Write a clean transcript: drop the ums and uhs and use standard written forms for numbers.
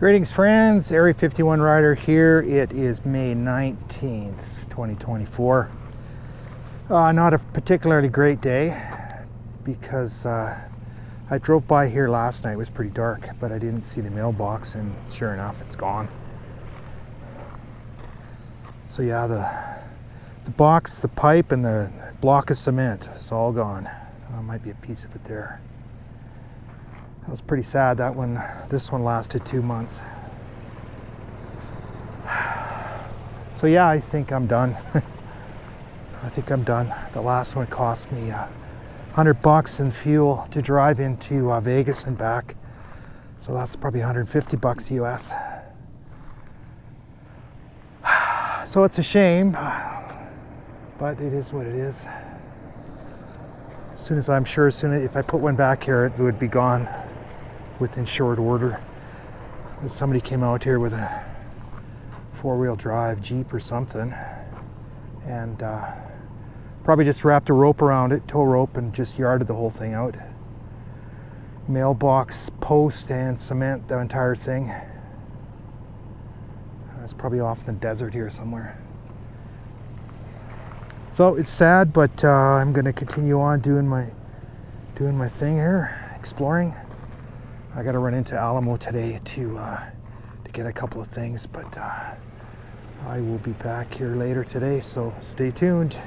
Greetings friends, Area 51 Rider here. It is May 19th, 2024. Not a particularly great day because I drove by here last night. It was pretty dark, but I didn't see the mailbox, and sure enough, it's gone. So yeah, the box, the pipe, and the block of cement, it's all gone. Might be a piece of it there. That was pretty sad. That one, this one lasted 2 months. So yeah, I think I'm done. I think I'm done. The last one cost me $100 in fuel to drive into Vegas and back. So that's probably $150 US. So it's a shame, but it is what it is. As soon as if I put one back here, it would be gone within short order. Somebody came out here with a four-wheel drive Jeep or something, and probably just wrapped a rope around it, tow rope, and just yarded the whole thing out. Mailbox, post, and cement, the entire thing. That's probably off in the desert here somewhere. So it's sad, but I'm going to continue on doing my thing here, exploring. I got to run into Alamo today to get a couple of things, but I will be back here later today, so stay tuned.